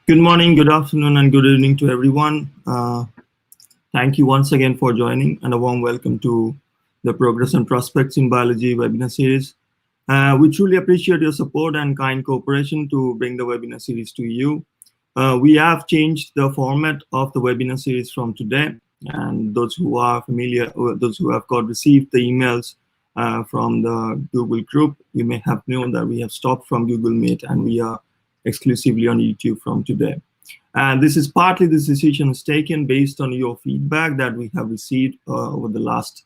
Good morning, good afternoon, and good evening to everyone. Thank you once again for joining, and a warm welcome to the Progress and Prospects in Biology webinar series. We truly appreciate your support and kind cooperation to bring the webinar series to you. We have changed the format of the webinar series from today, and those who are familiar, those who have received the emails from the Google group, you may have known that we have stopped from Google Meet and we are exclusively on YouTube from today. And this is partly this decision is taken based on your feedback that we have received over the last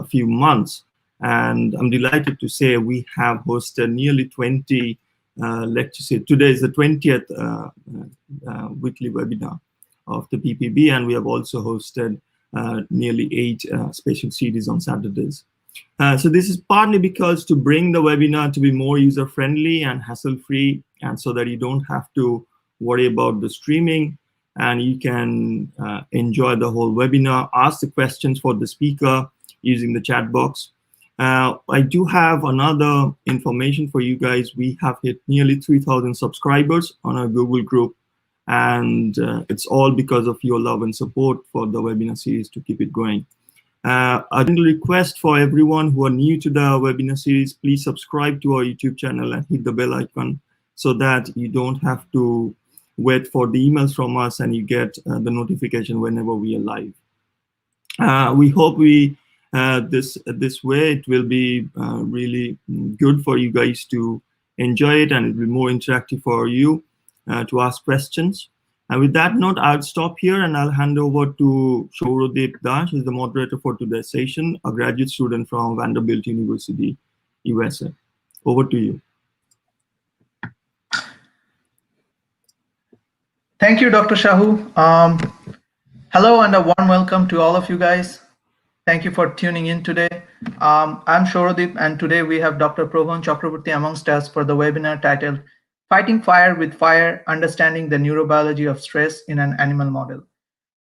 few months. And I'm delighted to say we have hosted nearly 20 lectures. Today is the 20th weekly webinar of the PPB, and we have also hosted nearly 8 special series on Saturdays. So this is partly because to bring the webinar to be more user-friendly and hassle-free, and so that you don't have to worry about the streaming and you can enjoy the whole webinar, ask the questions for the speaker using the chat box. I do have another information for you guys. We have hit nearly 3,000 subscribers on our Google group, and it's all because of your love and support for the webinar series to keep it going. A gentle request for everyone who are new to the webinar series, please subscribe to our YouTube channel and hit the bell icon so that you don't have to wait for the emails from us and you get the notification whenever we are live. We hope we This way, it will be really good for you guys to enjoy it, and it will be more interactive for you to ask questions. And with that note, I'll stop here and I'll hand over to Shaurodeep Das, who's the moderator for today's session, a graduate student from Vanderbilt University, USA. Over to you. Thank you, Dr. Shahu. Hello and a warm welcome to all of you guys. Thank you for tuning in today. I'm Shaurodeep, and today we have Dr. Prabahan Chakraborty amongst us for the webinar titled Fighting Fire with Fire, Understanding the Neurobiology of Stress in an Animal Model.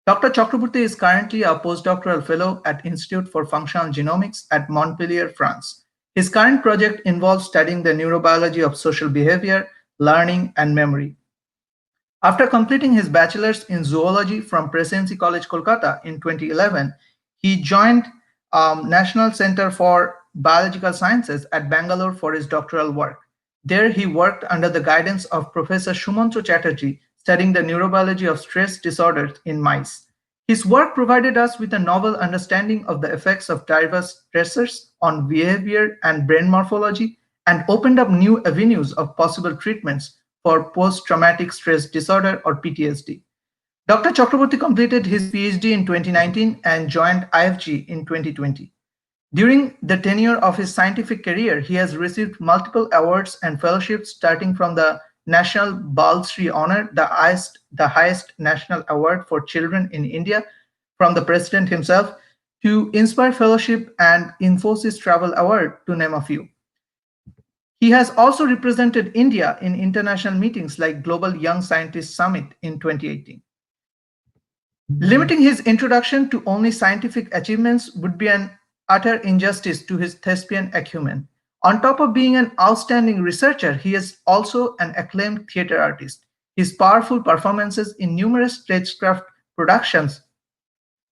Dr. Chakraborty is currently a postdoctoral fellow at Institute for Functional Genomics at Montpellier, France. His current project involves studying the neurobiology of social behavior, learning, and memory. After completing his bachelor's in zoology from Presidency College, Kolkata in 2011, he joined National Center for Biological Sciences at Bangalore for his doctoral work. There he worked under the guidance of Professor Sumantro Chatterjee, studying the neurobiology of stress disorders in mice. His work provided us with a novel understanding of the effects of diverse stressors on behavior and brain morphology, and opened up new avenues of possible treatments for post-traumatic stress disorder or PTSD. Dr. Chakraborty completed his PhD in 2019 and joined IFG in 2020. During the tenure of his scientific career, he has received multiple awards and fellowships, starting from the National Bal Shri Honor, the highest national award for children in India from the president himself, to Inspire Fellowship and Infosys Travel Award, to name a few. He has also represented India in international meetings like Global Young Scientists Summit in 2018. Limiting his introduction to only scientific achievements would be an utter injustice to his thespian acumen. On top of being an outstanding researcher, he is also an acclaimed theater artist. His powerful performances in numerous stagecraft productions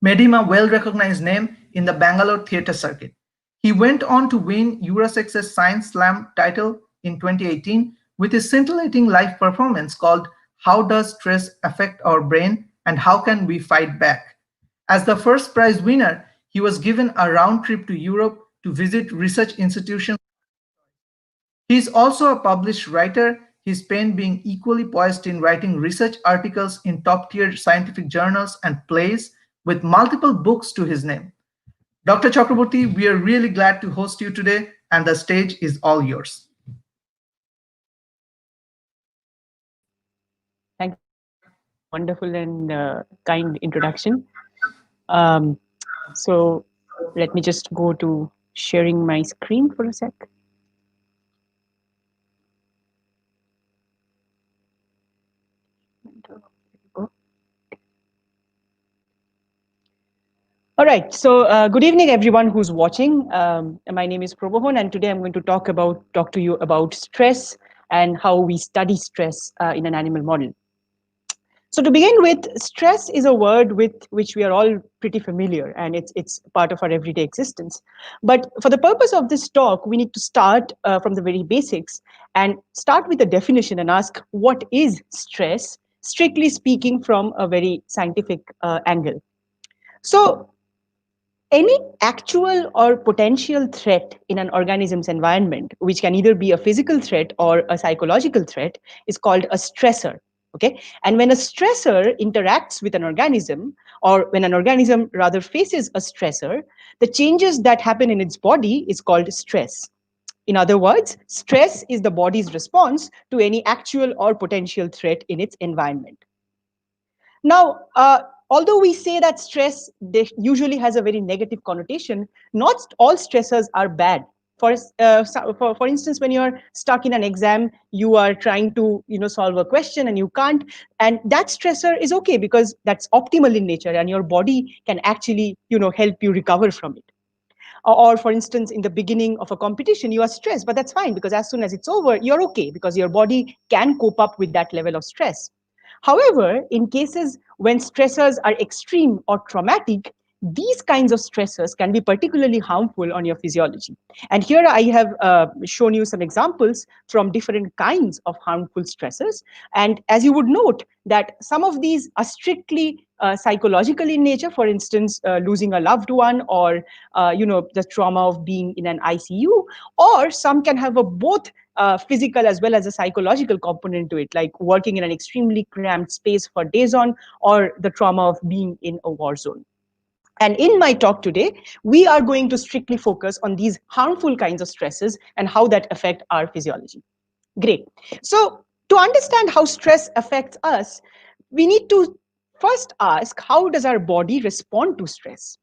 made him a well-recognized name in the Bangalore theater circuit. He went on to win Eurosex's Science Slam title in 2018 with his scintillating live performance called How Does Stress Affect Our Brain and How Can We Fight Back? As the first prize winner, he was given a round trip to Europe to visit research institutions. He is also a published writer, his pen being equally poised in writing research articles in top-tier scientific journals and plays, with multiple books to his name. Dr. Chakraborty, we are really glad to host you today, and the stage is all yours. Thank you. Wonderful and kind introduction. So let me just go to sharing my screen for a sec. All right, so good evening, everyone who's watching. My name is Prabahan, and today I'm going to talk to you about stress and how we study stress in an animal model. So to begin with, stress is a word with which we are all pretty familiar, and it's part of our everyday existence. But for the purpose of this talk, we need to start from the very basics and start with a definition and ask, what is stress, strictly speaking, from a very scientific angle. So any actual or potential threat in an organism's environment, which can either be a physical threat or a psychological threat, is called a stressor. Okay, and when a stressor interacts with an organism, or when an organism rather faces a stressor, the changes that happen in its body is called stress. In other words, stress is the body's response to any actual or potential threat in its environment. Now, although we say that stress usually has a very negative connotation, not all stressors are bad. For instance, when you're stuck in an exam, you are trying to solve a question and you can't, and that stressor is okay because that's optimal in nature, and your body can actually help you recover from it. Or for instance, in the beginning of a competition, you are stressed, but that's fine because as soon as it's over, you're okay because your body can cope up with that level of stress. However, in cases when stressors are extreme or traumatic, these kinds of stressors can be particularly harmful on your physiology. And here I have shown you some examples from different kinds of harmful stressors. And as you would note, that some of these are strictly psychological in nature, for instance, losing a loved one, or the trauma of being in an ICU, or some can have a both physical as well as a psychological component to it, like working in an extremely cramped space for days on, or the trauma of being in a war zone. And in my talk today, we are going to strictly focus on these harmful kinds of stresses and how that affect our physiology. Great. So to understand how stress affects us, we need to first ask, how does our body respond to stress?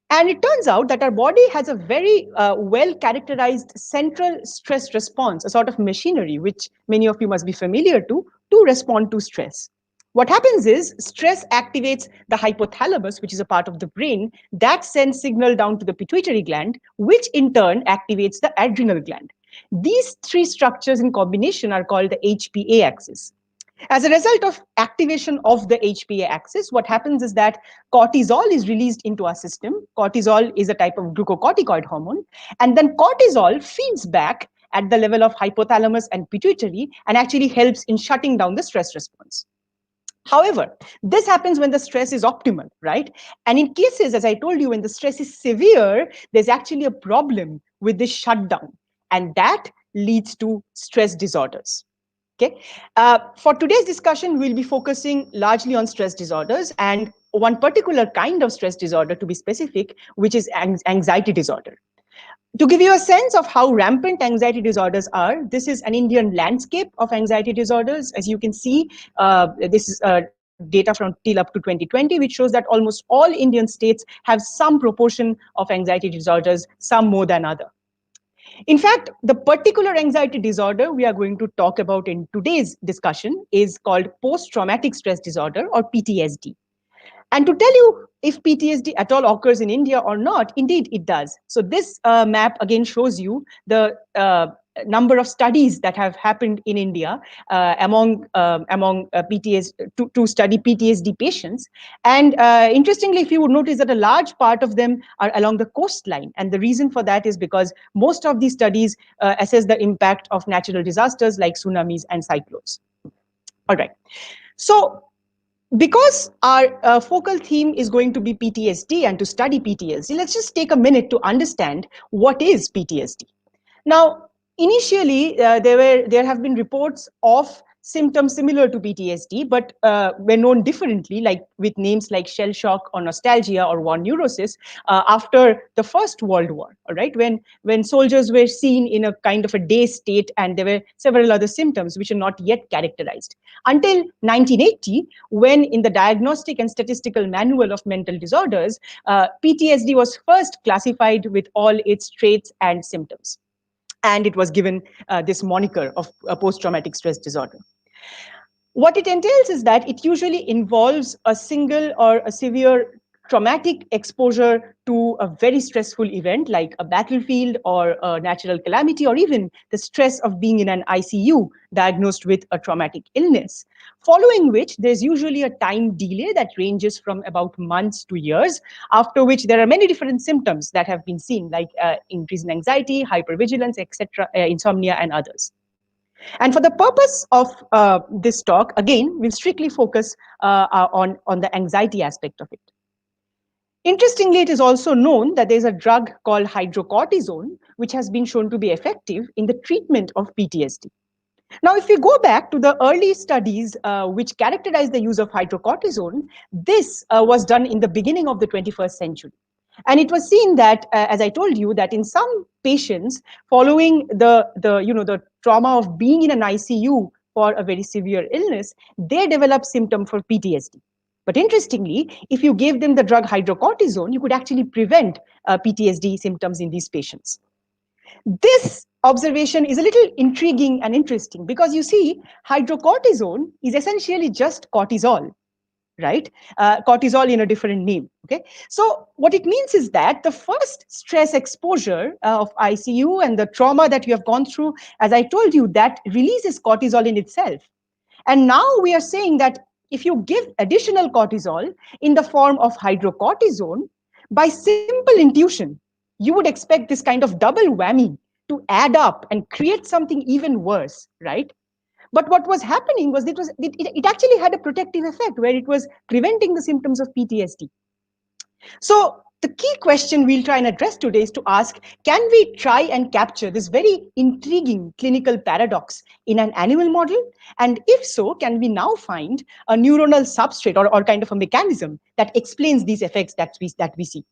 And it turns out that our body has a very well characterized central stress response, a sort of machinery, which many of you must be familiar to respond to stress. What happens is stress activates the hypothalamus, which is a part of the brain, that sends signal down to the pituitary gland, which in turn activates the adrenal gland. These three structures in combination are called the HPA axis. As a result of activation of the HPA axis, what happens is that cortisol is released into our system. Cortisol is a type of glucocorticoid hormone. And then cortisol feeds back at the level of hypothalamus and pituitary and actually helps in shutting down the stress response. However, this happens when the stress is optimal, right? And in cases, as I told you, when the stress is severe, there's actually a problem with this shutdown. And that leads to stress disorders. Okay. For today's discussion, we'll be focusing largely on stress disorders and one particular kind of stress disorder, to be specific, which is anxiety disorder. To give you a sense of how rampant anxiety disorders are, this is an Indian landscape of anxiety disorders. As you can see, this is data from till up to 2020, which shows that almost all Indian states have some proportion of anxiety disorders, some more than other. In fact, the particular anxiety disorder we are going to talk about in today's discussion is called post-traumatic stress disorder, or PTSD. And to tell you if PTSD at all occurs in India or not, indeed it does. So this map again shows you the number of studies that have happened in India among PTSD to study PTSD patients. And interestingly, if you would notice that a large part of them are along the coastline. And the reason for that is because most of these studies assess the impact of natural disasters like tsunamis and cyclones. All right. So because our focal theme is going to be PTSD and to study PTSD, let's just take a minute to understand what is PTSD. Now, initially, there have been reports of symptoms similar to PTSD, but were known differently, like with names like shell shock or nostalgia or war neurosis, after the First World War. All right, when soldiers were seen in a kind of a dazed state, and there were several other symptoms which are not yet characterized. Until 1980, when in the Diagnostic and Statistical Manual of Mental Disorders, PTSD was first classified with all its traits and symptoms. And it was given this moniker of post-traumatic stress disorder. What it entails is that it usually involves a single or a severe traumatic exposure to a very stressful event like a battlefield or a natural calamity, or even the stress of being in an ICU diagnosed with a traumatic illness, following which there's usually a time delay that ranges from about months to years, after which there are many different symptoms that have been seen, like increase in anxiety, hypervigilance, etc., insomnia, and others. And for the purpose of this talk, again, we'll strictly focus on the anxiety aspect of it. Interestingly, it is also known that there's a drug called hydrocortisone, which has been shown to be effective in the treatment of PTSD. Now, if we go back to the early studies which characterize the use of hydrocortisone, this was done in the beginning of the 21st century. And it was seen that, as I told you, that in some patients following the trauma of being in an ICU for a very severe illness, they develop symptom for PTSD. But interestingly, if you gave them the drug hydrocortisone, you could actually prevent PTSD symptoms in these patients. This observation is a little intriguing and interesting because you see, hydrocortisone is essentially just cortisol, right? Cortisol in a different name, okay? So what it means is that the first stress exposure of ICU and the trauma that you have gone through, as I told you, that releases cortisol in itself. And now we are saying that if you give additional cortisol in the form of hydrocortisone, By simple intuition, you would expect this kind of double whammy to add up and create something even worse, right? But what was happening was it actually had a protective effect where it was preventing the symptoms of PTSD. So the key question we'll try and address today is to ask, can we try and capture this very intriguing clinical paradox in an animal model? And if so, can we now find a neuronal substrate or kind of a mechanism that explains these effects that we see?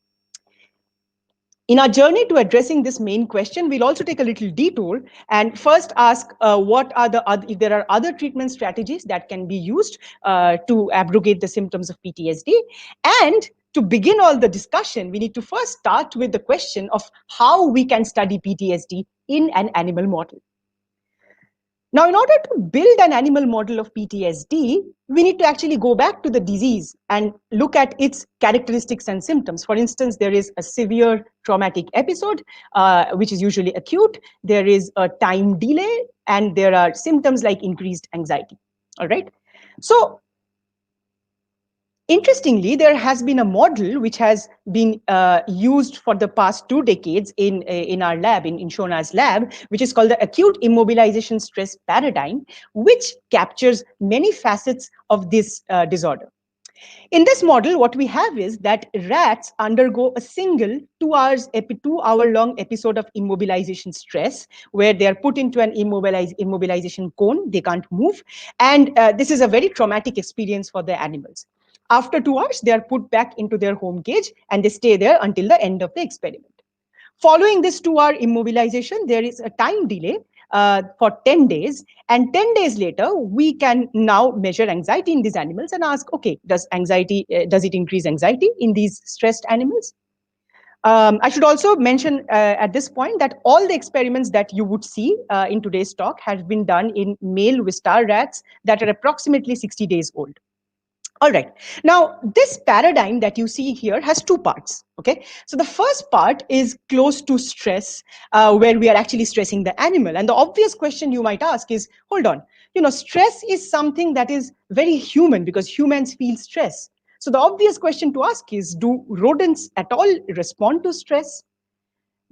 In our journey to addressing this main question, we'll also take a little detour and first ask if there are other treatment strategies that can be used to abrogate the symptoms of PTSD. And to begin all the discussion, we need to first start with the question of how we can study PTSD in an animal model. Now, in order to build an animal model of PTSD, we need to actually go back to the disease and look at its characteristics and symptoms. For instance, there is a severe traumatic episode, which is usually acute. There is a time delay, and there are symptoms like increased anxiety. All right. So interestingly, there has been a model which has been used for the past 2 decades in our lab, in Shona's lab, which is called the acute immobilization stress paradigm, which captures many facets of this disorder. In this model, what we have is that rats undergo a single 2-hour-long episode of immobilization stress, where they are put into an immobilization cone. They can't move. And this is a very traumatic experience for the animals. After 2 hours, they are put back into their home cage and they stay there until the end of the experiment. Following this 2-hour immobilization, there is a time delay for 10 days. And 10 days later, we can now measure anxiety in these animals and ask, okay, does it increase anxiety in these stressed animals? I should also mention at this point that all the experiments that you would see in today's talk have been done in male Wistar rats that are approximately 60 days old. All right. Now, this paradigm that you see here has 2 parts. Okay. So the first part is close to stress, where we are actually stressing the animal. And the obvious question you might ask is, hold on, stress is something that is very human because humans feel stress. So the obvious question to ask is, do rodents at all respond to stress?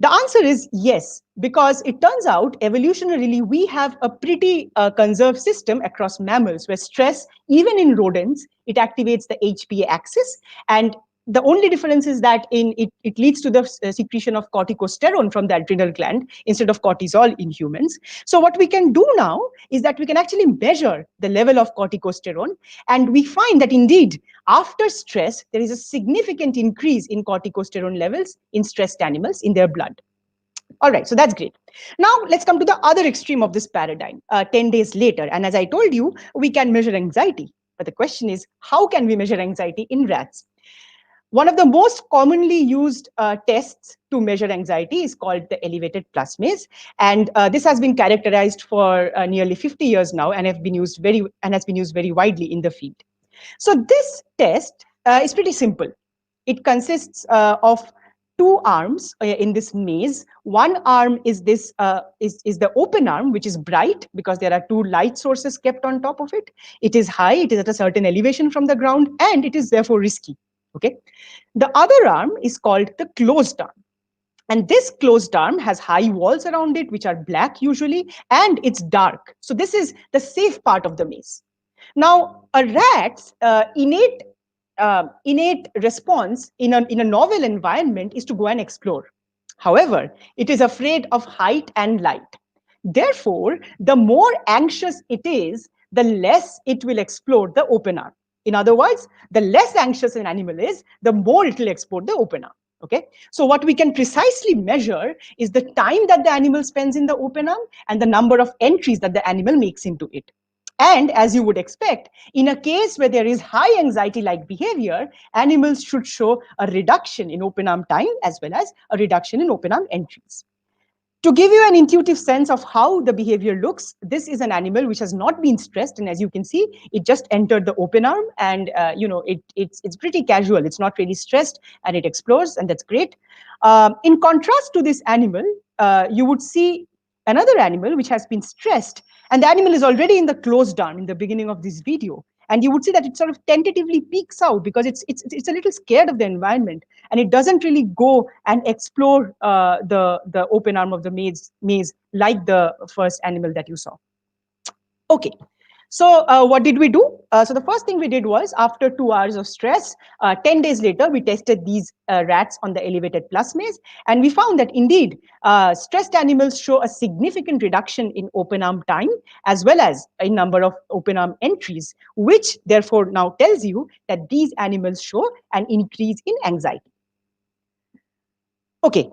The answer is yes, because it turns out evolutionarily we have a pretty conserved system across mammals where stress, even in rodents, it activates the HPA axis. And the only difference is that it leads to the secretion of corticosterone from the adrenal gland instead of cortisol in humans. So what we can do now is that we can actually measure the level of corticosterone. And we find that indeed, after stress, there is a significant increase in corticosterone levels in stressed animals in their blood. All right, so that's great. Now let's come to the other extreme of this paradigm, 10 days later. And as I told you, we can measure anxiety. But the question is, how can we measure anxiety in rats? One of the most commonly used tests to measure anxiety is called the elevated plasmase, and this has been characterized for nearly 50 years now, and has been used very widely in the field. So this test is pretty simple. It consists of 2 arms in this maze. One arm is this is the open arm, which is bright because there are 2 light sources kept on top of it. It is high, it is at a certain elevation from the ground, and it is therefore risky. Okay. The other arm is called the closed arm. And this closed arm has high walls around it, which are black usually, and it's dark. So this is the safe part of the maze. Now, a rat's innate response in a novel environment is to go and explore. However, it is afraid of height and light. Therefore, the more anxious it is, the less it will explore the open arm. In other words, the less anxious an animal is, the more it will explore the open arm. Okay, so what we can precisely measure is the time that the animal spends in the open arm and the number of entries that the animal makes into it. And as you would expect, in a case where there is high anxiety-like behavior, animals should show a reduction in open arm time as well as a reduction in open arm entries. To give you an intuitive sense of how the behavior looks, this is an animal which has not been stressed, and as you can see, it just entered the open arm, and it's pretty casual. It's not really stressed, and it explores, and that's great. In contrast to this animal, you would see another animal which has been stressed, and the animal is already in the closed arm in the beginning of this video. and you would see that it sort of tentatively peeks out because it's a little scared of the environment, and it doesn't really go and explore the open arm of the maze like the first animal that you saw. Okay. So what did we do? So the first thing we did was, after 2 hours of stress, 10 days later, we tested these rats on the elevated plus maze, and we found that indeed stressed animals show a significant reduction in open arm time as well as a number of open arm entries, which therefore now tells you that these animals show an increase in anxiety. Okay,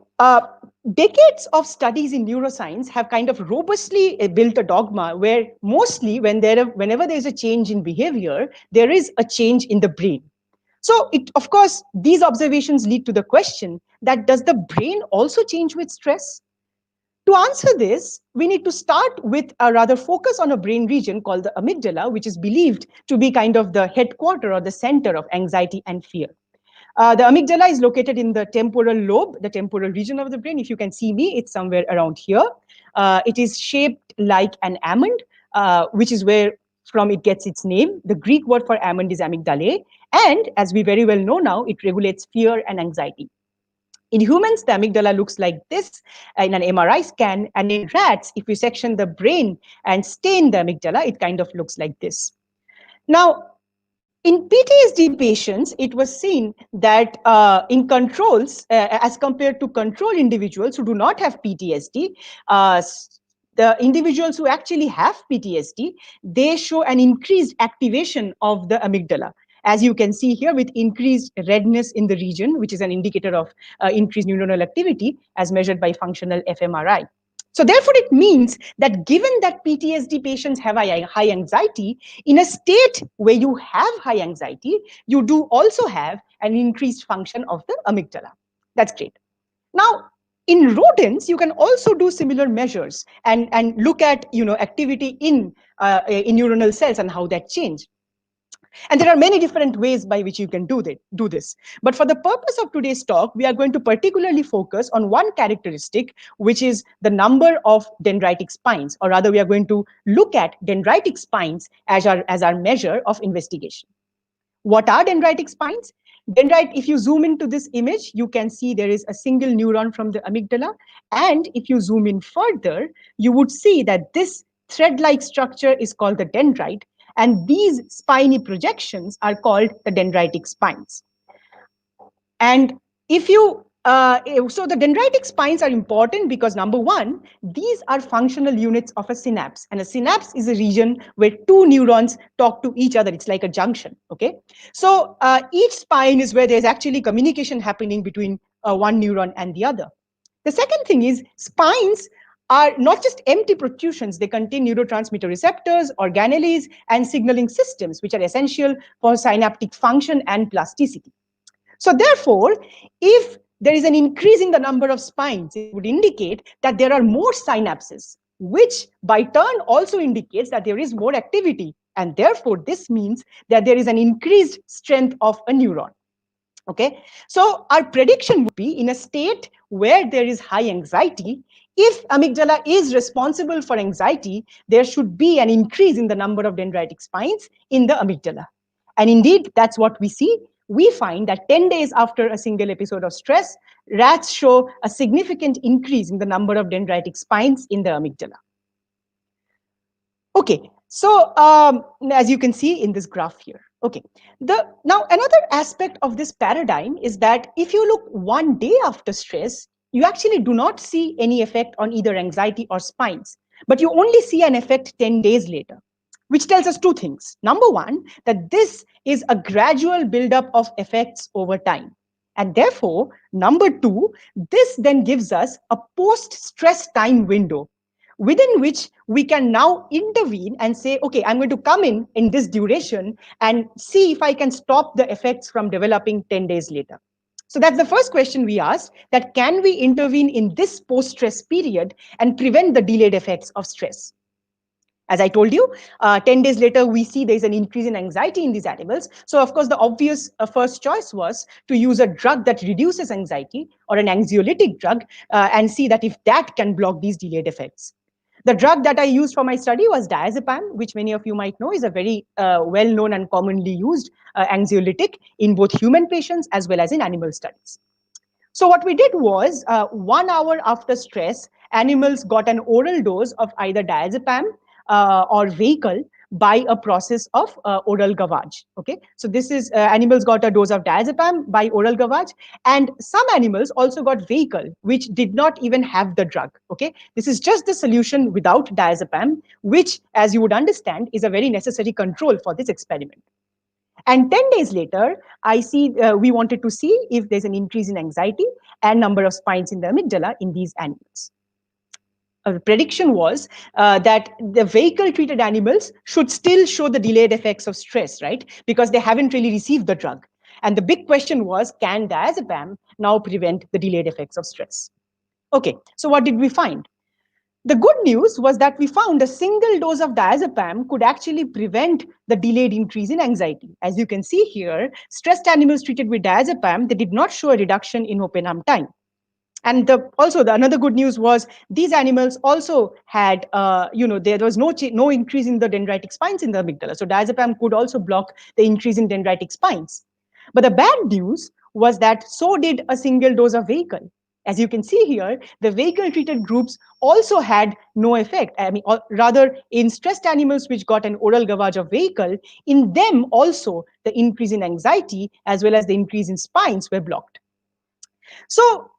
decades of studies in neuroscience have kind of robustly built a dogma where mostly whenever there is a change in behavior, there is a change in the brain. So of course, these observations lead to the question that does the brain also change with stress? To answer this, we need to start with a rather focus on a brain region called the amygdala, which is believed to be kind of the headquarter or the center of anxiety and fear. The amygdala is located in the temporal lobe, the temporal region of the brain. If you can see me, it's somewhere around here. It is shaped like an almond, which is where from it gets its name. The Greek word for almond is amygdalae. And as we very well know now, it regulates fear and anxiety. In humans, the amygdala looks like this in an MRI scan. And in rats, if we section the brain and stain the amygdala, it kind of looks like this. Now, in PTSD patients, it was seen that in controls, as compared to control individuals who do not have PTSD, the individuals who actually have PTSD, they show an increased activation of the amygdala. As you can see here, with increased redness in the region, which is an indicator of increased neuronal activity as measured by functional fMRI. So therefore, it means that given that PTSD patients have a high anxiety, in a state where you have high anxiety, you do also have an increased function of the amygdala. That's great. Now, in rodents, you can also do similar measures and look at activity in neuronal cells and how that change. And there are many different ways by which you can do this. But for the purpose of today's talk, we are going to particularly focus on one characteristic, which is the number of dendritic spines, or rather, we are going to look at dendritic spines as our measure of investigation. What are dendritic spines? Dendrite, if you zoom into this image, you can see there is a single neuron from the amygdala. And if you zoom in further, you would see that this thread-like structure is called the dendrite. And these spiny projections are called the dendritic spines. And if you, so the dendritic spines are important because number one, these are functional units of a synapse. And a synapse is a region where two neurons talk to each other. It's like a junction, okay? So each spine is where there's actually communication happening between one neuron and the other. The second thing is spines are not just empty protrusions. They contain neurotransmitter receptors, organelles, and signaling systems, which are essential for synaptic function and plasticity. So therefore, if there is an increase in the number of spines, it would indicate that there are more synapses, which by turn also indicates that there is more activity. And therefore, this means that there is an increased strength of a neuron. Okay, so our prediction would be in a state where there is high anxiety, if amygdala is responsible for anxiety, there should be an increase in the number of dendritic spines in the amygdala. And indeed, that's what we see. We find that 10 days after a single episode of stress, rats show a significant increase in the number of dendritic spines in the amygdala. Okay, so as you can see in this graph here. Okay, now another aspect of this paradigm is that if you look one day after stress, you actually do not see any effect on either anxiety or spines, but you only see an effect 10 days later, which tells us two things. Number one, that this is a gradual buildup of effects over time. And therefore, number two, this then gives us a post-stress time window within which we can now intervene and say, okay, I'm going to come in this duration and see if I can stop the effects from developing 10 days later. So that's the first question we asked, that can we intervene in this post-stress period and prevent the delayed effects of stress? As I told you, 10 days later, we see there's an increase in anxiety in these animals. So of course, the obvious first choice was to use a drug that reduces anxiety or an anxiolytic drug and see that if that can block these delayed effects. The drug that I used for my study was diazepam, which many of you might know is a very well-known and commonly used anxiolytic in both human patients as well as in animal studies. So what we did was 1 hour after stress, animals got an oral dose of either diazepam or vehicle by a process of oral gavage. Okay, so this is animals got a dose of diazepam by oral gavage, and some animals also got vehicle, which did not even have the drug. Okay, this is just the solution without diazepam, which, as you would understand, is a very necessary control for this experiment. And 10 days later, we wanted to see if there's an increase in anxiety and number of spines in the amygdala in these animals. The prediction was that the vehicle-treated animals should still show the delayed effects of stress, right? Because they haven't really received the drug. And the big question was, can diazepam now prevent the delayed effects of stress? Okay, so what did we find? The good news was that we found a single dose of diazepam could actually prevent the delayed increase in anxiety. As you can see here, stressed animals treated with diazepam, they did not show a reduction in open-arm time. And also the another good news was these animals also had, there was no increase in the dendritic spines in the amygdala. So diazepam could also block the increase in dendritic spines. But the bad news was that so did a single dose of vehicle. As you can see here, the vehicle-treated groups also had no effect. I mean, or rather, in stressed animals which got an oral gavage of vehicle, in them also the increase in anxiety as well as the increase in spines were blocked. So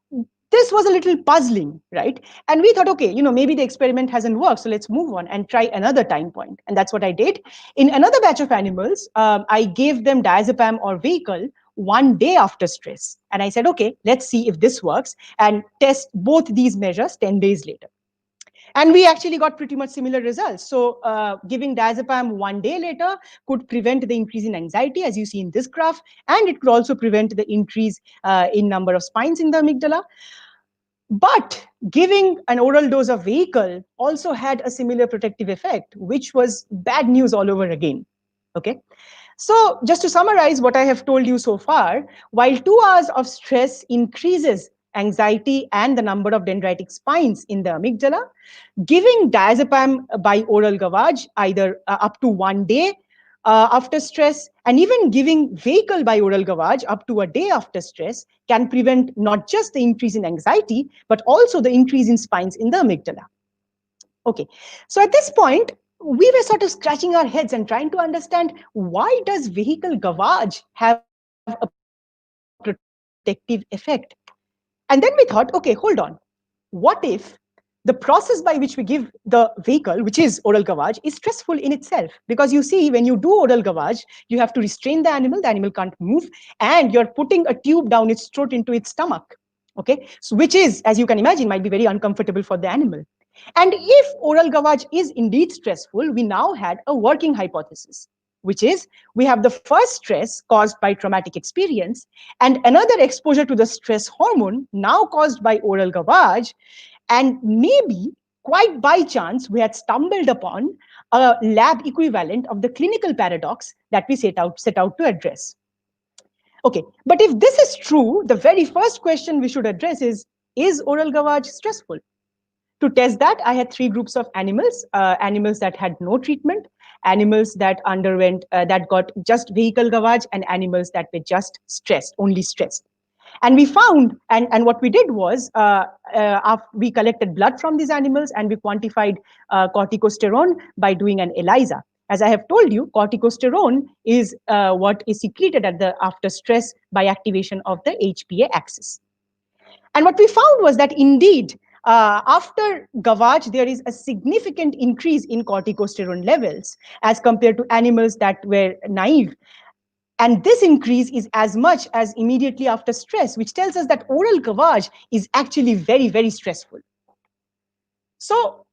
this was a little puzzling, right? And we thought, okay, maybe the experiment hasn't worked, so let's move on and try another time point. And that's what I did. In another batch of animals, I gave them diazepam or vehicle 1 day after stress. And I said, okay, let's see if this works and test both these measures 10 days later. And we actually got pretty much similar results. So giving diazepam 1 day later could prevent the increase in anxiety, as you see in this graph, and it could also prevent the increase in number of spines in the amygdala. But giving an oral dose of vehicle also had a similar protective effect, which was bad news all over again. Okay. So just to summarize what I have told you so far, while 2 hours of stress increases anxiety and the number of dendritic spines in the amygdala, giving diazepam by oral gavage either up to 1 day after stress, and even giving vehicle by oral gavage up to a day after stress can prevent not just the increase in anxiety, but also the increase in spines in the amygdala. Okay, so at this point, we were sort of scratching our heads and trying to understand, why does vehicle gavage have a protective effect? And then we thought, okay, hold on. What if the process by which we give the vehicle, which is oral gavage, is stressful in itself? Because you see, when you do oral gavage, you have to restrain the animal can't move, and you're putting a tube down its throat into its stomach. Okay, so which is, as you can imagine, might be very uncomfortable for the animal. And if oral gavage is indeed stressful, we now had a working hypothesis, which is we have the first stress caused by traumatic experience and another exposure to the stress hormone now caused by oral gavage. And maybe, quite by chance, we had stumbled upon a lab equivalent of the clinical paradox that we set out to address. Okay, but if this is true, the very first question we should address is oral gavage stressful? To test that, I had 3 groups of animals, animals that had no treatment, animals that underwent, that got just vehicle gavage, and animals that were just stressed, only stressed. And we found, and what we did was, we collected blood from these animals and we quantified corticosterone by doing an ELISA. As I have told you, corticosterone is what is secreted after stress by activation of the HPA axis. And what we found was that indeed, after gavage, there is a significant increase in corticosterone levels as compared to animals that were naive. And this increase is as much as immediately after stress, which tells us that oral gavage is actually very, very stressful. So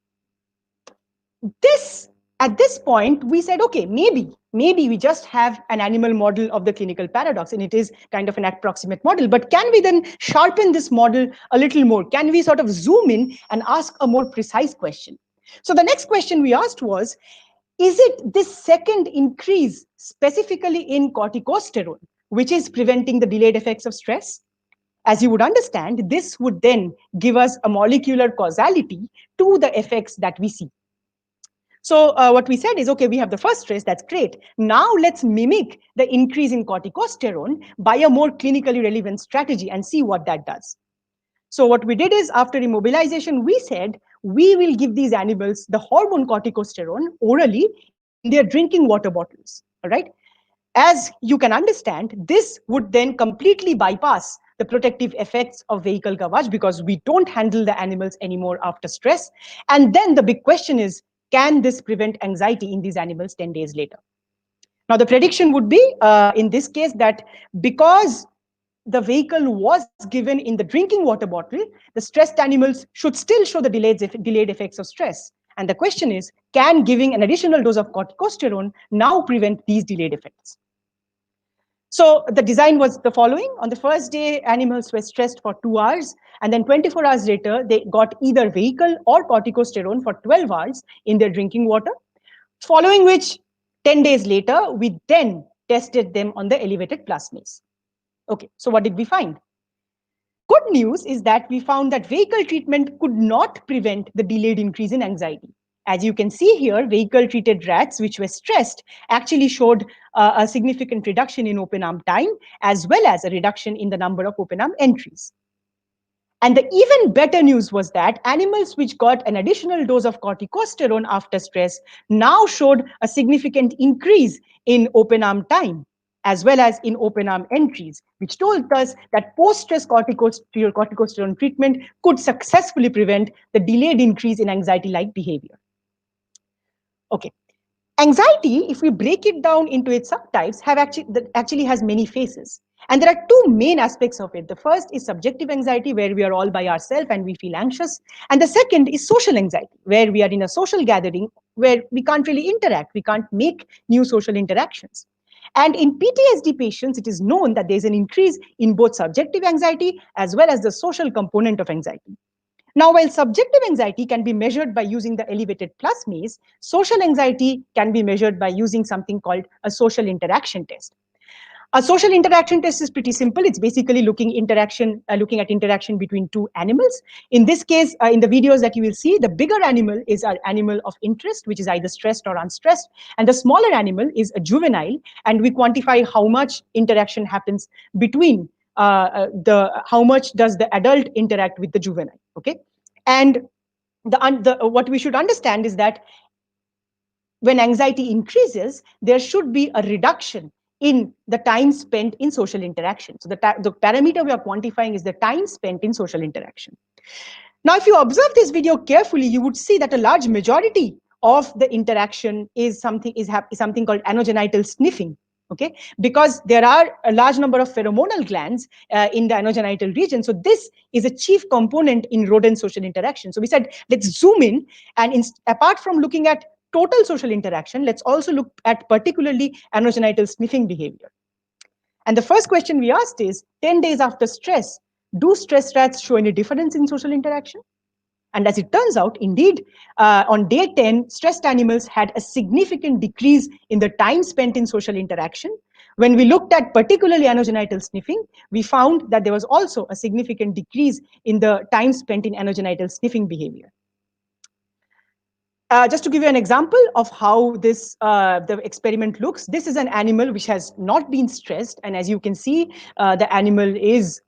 at this point, we said, okay, maybe we just have an animal model of the clinical paradox, and it is kind of an approximate model. But can we then sharpen this model a little more? Can we sort of zoom in and ask a more precise question? So the next question we asked was, is it this second increase specifically in corticosterone which is preventing the delayed effects of stress? as you would understand, this would then give us a molecular causality to the effects that we see. So what we said is, okay, we have the first stress, that's great. Now let's mimic the increase in corticosterone by a more clinically relevant strategy and see what that does. So what we did is, after immobilization, we said we will give these animals the hormone corticosterone orally in their drinking water bottles, all right? As you can understand, this would then completely bypass the protective effects of vehicle gavage because we don't handle the animals anymore after stress. And then the big question is, can this prevent anxiety in these animals 10 days later? Now, the prediction would be, in this case, that because the vehicle was given in the drinking water bottle, the stressed animals should still show the delayed effects of stress. And the question is, can giving an additional dose of corticosterone now prevent these delayed effects? So the design was the following. On the first day, animals were stressed for 2 hours, and then 24 hours later, they got either vehicle or corticosterone for 12 hours in their drinking water, following which 10 days later, we then tested them on the elevated plasmase. Okay, so what did we find? Good news is that we found that vehicle treatment could not prevent the delayed increase in anxiety. As you can see here, vehicle-treated rats which were stressed actually showed a significant reduction in open arm time, as well as a reduction in the number of open arm entries. And the even better news was that animals which got an additional dose of corticosterone after stress now showed a significant increase in open arm time, as well as in open arm entries, which told us that post-stress corticosterone treatment could successfully prevent the delayed increase in anxiety-like behavior. Okay. Anxiety, if we break it down into its subtypes, actually has many faces. And there are two main aspects of it. The first is subjective anxiety, where we are all by ourselves and we feel anxious. And the second is social anxiety, where we are in a social gathering where we can't really interact. We can't make new social interactions. And in PTSD patients, it is known that there's an increase in both subjective anxiety as well as the social component of anxiety. Now, while subjective anxiety can be measured by using the elevated plasmase, social anxiety can be measured by using something called a social interaction test. A social interaction test is pretty simple. It's basically looking at interaction between two animals. In this case, in the videos that you will see, the bigger animal is an animal of interest, which is either stressed or unstressed, and the smaller animal is a juvenile, and we quantify how much interaction happens between how much does the adult interact with the juvenile. Okay, and what we should understand is that when anxiety increases, there should be a reduction in the time spent in social interaction. So the parameter we are quantifying is the time spent in social interaction. Now, if you observe this video carefully, you would see that a large majority of the interaction is something called anogenital sniffing. Okay, because there are a large number of pheromonal glands in the anogenital region. So this is a chief component in rodent social interaction. So we said, let's zoom in, and apart from looking at total social interaction, let's also look at particularly anogenital sniffing behavior. And the first question we asked is, 10 days after stress, do stress rats show any difference in social interaction? And as it turns out, indeed, on day 10, stressed animals had a significant decrease in the time spent in social interaction. When we looked at particularly anogenital sniffing, we found that there was also a significant decrease in the time spent in anogenital sniffing behavior. Just to give you an example of how the experiment looks, this is an animal which has not been stressed, and as you can see, the animal is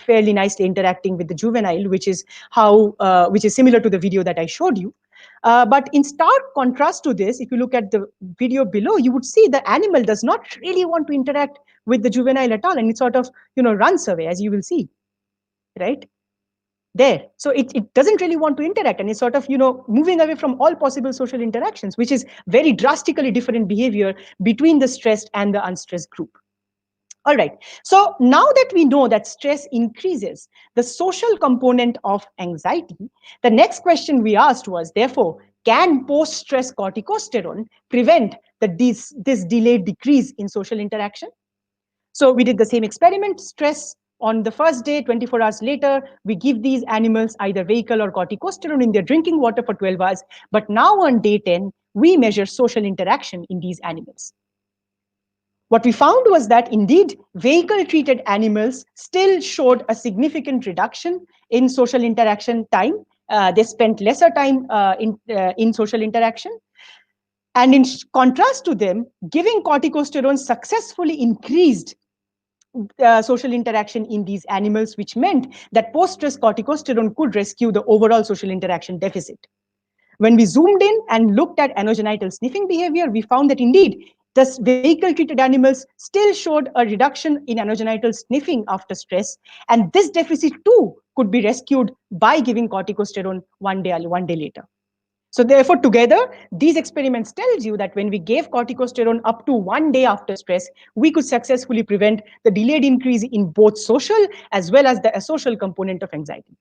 fairly nicely interacting with the juvenile, which is similar to the video that I showed you. But in stark contrast to this, if you look at the video below, you would see the animal does not really want to interact with the juvenile at all, and it sort of runs away, as you will see, right? There. So it doesn't really want to interact, and it's sort of moving away from all possible social interactions, which is very drastically different behavior between the stressed and the unstressed group. All right. So now that we know that stress increases the social component of anxiety, the next question we asked was, therefore, can post-stress corticosterone prevent this delayed decrease in social interaction? So we did the same experiment, stress on the first day, 24 hours later, we give these animals either vehicle or corticosterone in their drinking water for 12 hours. But now on day 10, we measure social interaction in these animals. What we found was that indeed vehicle-treated animals still showed a significant reduction in social interaction time. They spent lesser time in social interaction. And in contrast to them, giving corticosteroid successfully increased social interaction in these animals, which meant that post-stress corticosteroid could rescue the overall social interaction deficit. When we zoomed in and looked at anogenital sniffing behavior, we found that indeed the vehicle-treated animals still showed a reduction in anogenital sniffing after stress, and this deficit too could be rescued by giving corticosteroid one day later. So therefore, together, these experiments tells you that when we gave corticosteroid up to 1 day after stress, we could successfully prevent the delayed increase in both social as well as the asocial component of anxiety.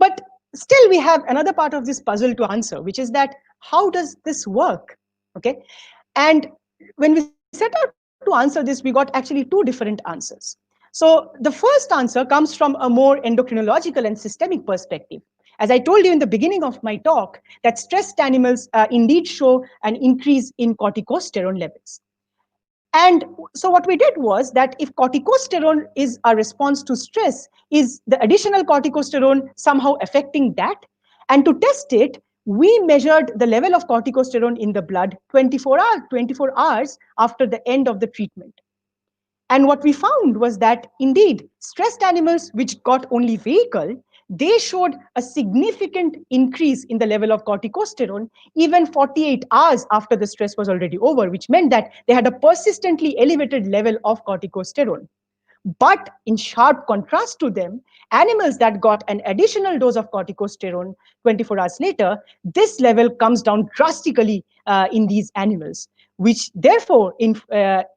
But still, we have another part of this puzzle to answer, which is that how does this work? Okay, and when we set out to answer this, we got actually two different answers. So the first answer comes from a more endocrinological and systemic perspective. As I told you in the beginning of my talk, that stressed animals indeed show an increase in corticosterone levels. And so what we did was that if corticosterone is a response to stress, is the additional corticosterone somehow affecting that? And to test it, we measured the level of corticosterone in the blood 24 hours after the end of the treatment. And what we found was that indeed, stressed animals which got only vehicle, they showed a significant increase in the level of corticosterone even 48 hours after the stress was already over, which meant that they had a persistently elevated level of corticosterone. But in sharp contrast to them, animals that got an additional dose of corticosterone 24 hours later, this level comes down drastically in these animals, which therefore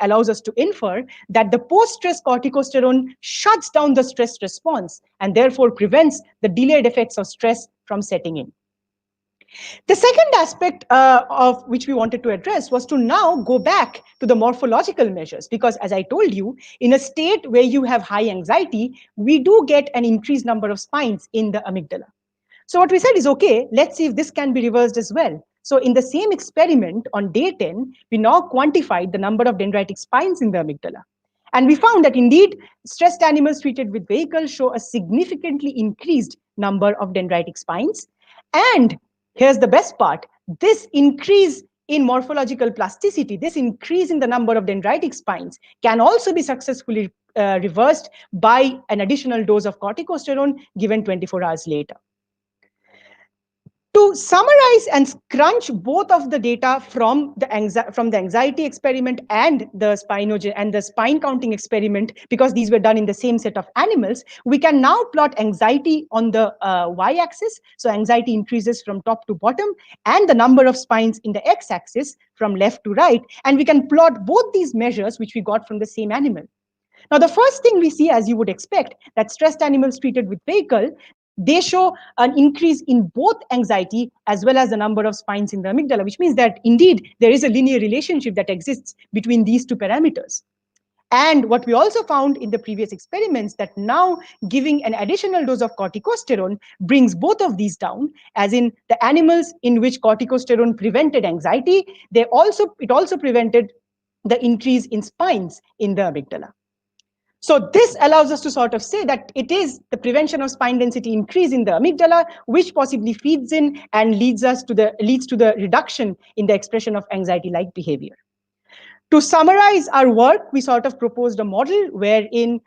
allows us to infer that the post-stress corticosterone shuts down the stress response and therefore prevents the delayed effects of stress from setting in. The second aspect of which we wanted to address was to now go back to the morphological measures, because as I told you, in a state where you have high anxiety, we do get an increased number of spines in the amygdala. So what we said is, okay, let's see if this can be reversed as well. So in the same experiment on day 10, we now quantified the number of dendritic spines in the amygdala. And we found that indeed, stressed animals treated with vehicles show a significantly increased number of dendritic spines. And here's the best part, this increase in morphological plasticity, this increase in the number of dendritic spines can also be successfully reversed by an additional dose of corticosterone given 24 hours later. To summarize and crunch both of the data from the anxiety experiment and the spine counting experiment, because these were done in the same set of animals, we can now plot anxiety on the y-axis. So anxiety increases from top to bottom, and the number of spines in the x-axis from left to right. And we can plot both these measures, which we got from the same animal. Now, the first thing we see, as you would expect, that stressed animals treated with vehicle, they show an increase in both anxiety as well as the number of spines in the amygdala, which means that indeed there is a linear relationship that exists between these two parameters. And what we also found in the previous experiments, that now giving an additional dose of corticosterone brings both of these down, as in the animals in which corticosterone prevented anxiety, it also prevented the increase in spines in the amygdala. So this allows us to sort of say that it is the prevention of spine density increase in the amygdala, which possibly feeds in and leads to the reduction in the expression of anxiety-like behavior. To summarize our work, we sort of proposed a model wherein,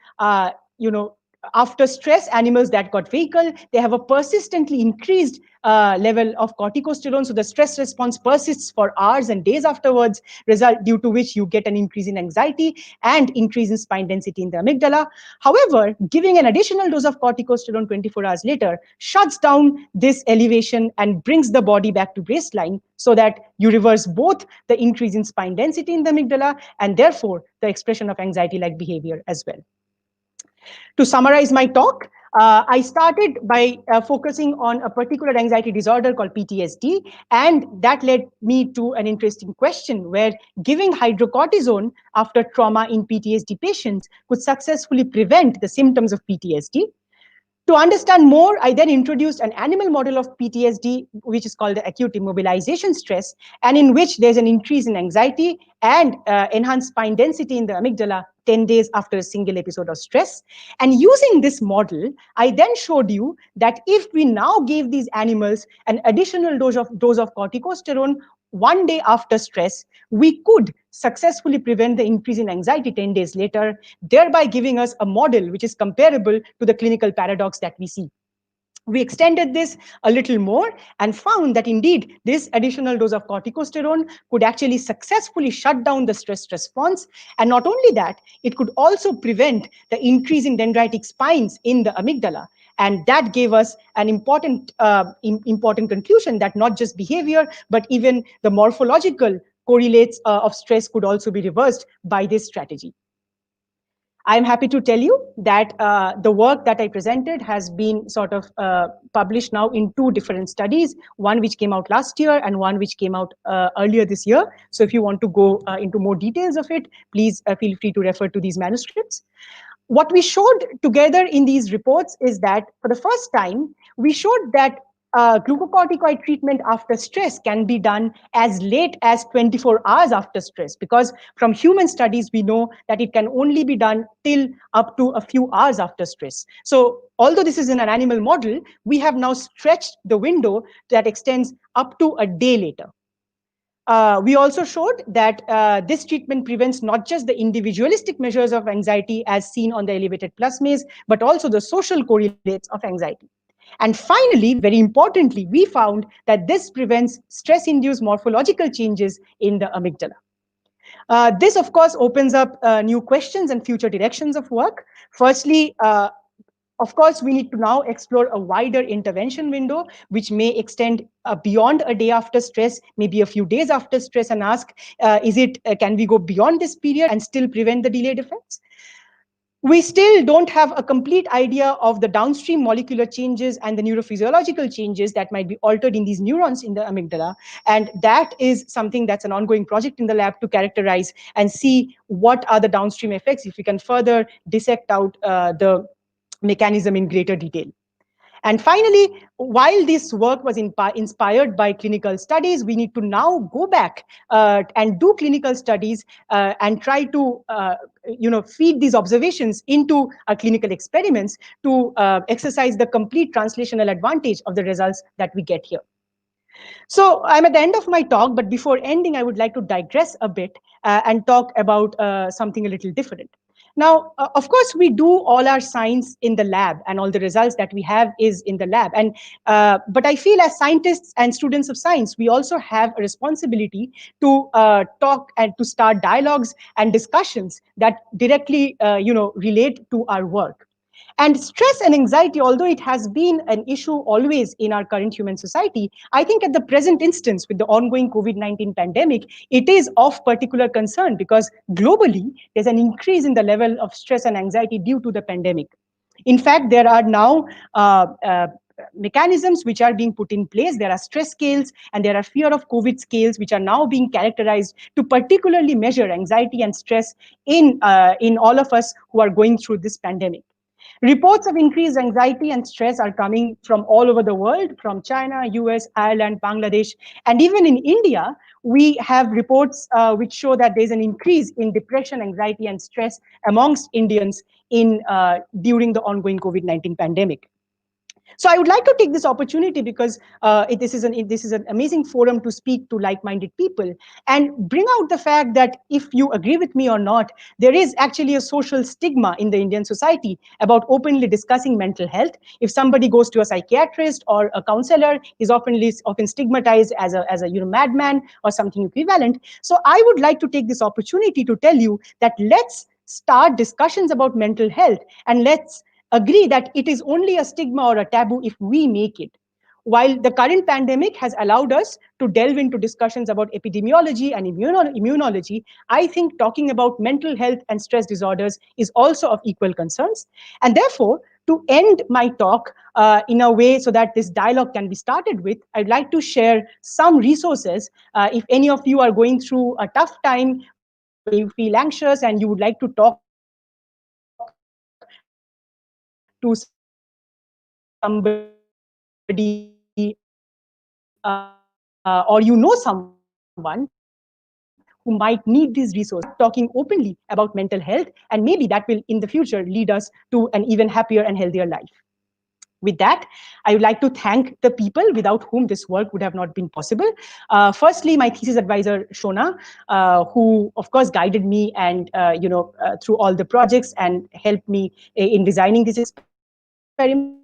after stress, animals that got vehicle, they have a persistently increased level of corticosterone. So the stress response persists for hours and days afterwards, due to which you get an increase in anxiety and increase in spine density in the amygdala. However, giving an additional dose of corticosterone 24 hours later shuts down this elevation and brings the body back to baseline, so that you reverse both the increase in spine density in the amygdala and therefore the expression of anxiety-like behavior as well. To summarize my talk, I started by focusing on a particular anxiety disorder called PTSD, and that led me to an interesting question where giving hydrocortisone after trauma in PTSD patients could successfully prevent the symptoms of PTSD. To understand more, I then introduced an animal model of PTSD, which is called the acute immobilization stress, and in which there's an increase in anxiety and enhanced spine density in the amygdala 10 days after a single episode of stress. And using this model, I then showed you that if we now gave these animals an additional dose of corticosterone 1 day after stress, we could successfully prevent the increase in anxiety 10 days later, thereby giving us a model which is comparable to the clinical paradox that we see. We extended this a little more and found that indeed this additional dose of corticosterone could actually successfully shut down the stress response. And not only that, it could also prevent the increase in dendritic spines in the amygdala. And that gave us an important conclusion that not just behavior, but even the morphological correlates of stress could also be reversed by this strategy. I'm happy to tell you that the work that I presented has been sort of published now in two different studies, one which came out last year and one which came out earlier this year. So if you want to go into more details of it, please feel free to refer to these manuscripts. What we showed together in these reports is that for the first time, we showed that glucocorticoid treatment after stress can be done as late as 24 hours after stress, because from human studies, we know that it can only be done till up to a few hours after stress. So although this is in an animal model, we have now stretched the window that extends up to a day later. We also showed that this treatment prevents not just the individualistic measures of anxiety as seen on the elevated plasmase, but also the social correlates of anxiety. And finally, very importantly, we found that this prevents stress-induced morphological changes in the amygdala. This, of course, opens up new questions and future directions of work. Firstly, of course, we need to now explore a wider intervention window, which may extend beyond a day after stress, maybe a few days after stress, and ask, can we go beyond this period and still prevent the delayed effects? We still don't have a complete idea of the downstream molecular changes and the neurophysiological changes that might be altered in these neurons in the amygdala. And that is something that's an ongoing project in the lab to characterize and see what are the downstream effects if we can further dissect out the mechanism in greater detail. And finally, while this work was inspired by clinical studies, we need to now go back and do clinical studies and try to feed these observations into clinical experiments to exercise the complete translational advantage of the results that we get here. So I'm at the end of my talk, but before ending, I would like to digress a bit and talk about something a little different. Now, of course, we do all our science in the lab, and all the results that we have is in the lab. And but I feel as scientists and students of science, we also have a responsibility to talk and to start dialogues and discussions that directly, relate to our work. And stress and anxiety, although it has been an issue always in our current human society, I think at the present instance with the ongoing COVID-19 pandemic, it is of particular concern because globally, there's an increase in the level of stress and anxiety due to the pandemic. In fact, there are now mechanisms which are being put in place. There are stress scales and there are fear of COVID scales which are now being characterized to particularly measure anxiety and stress in all of us who are going through this pandemic. Reports of increased anxiety and stress are coming from all over the world, from China, US, Ireland, Bangladesh, and even in India, we have reports which show that there's an increase in depression, anxiety, and stress amongst Indians during the ongoing COVID-19 pandemic. So I would like to take this opportunity because this is an amazing forum to speak to like-minded people and bring out the fact that if you agree with me or not, there is actually a social stigma in the Indian society about openly discussing mental health. If somebody goes to a psychiatrist or a counselor, he's often stigmatized as a madman or something equivalent. So I would like to take this opportunity to tell you that let's start discussions about mental health and let's agree that it is only a stigma or a taboo if we make it. While the current pandemic has allowed us to delve into discussions about epidemiology and immunology, I think talking about mental health and stress disorders is also of equal concerns. And therefore, to end my talk in a way so that this dialogue can be started with, I'd like to share some resources. If any of you are going through a tough time where you feel anxious and you would like to talk to someone who is in a similar situation, somebody or you know someone who might need these resources, talking openly about mental health, and maybe that will in the future lead us to an even happier and healthier life. With that, I would like to thank the people without whom this work would have not been possible. Firstly, my thesis advisor, Shona, who of course guided me and through all the projects and helped me in designing these experiments.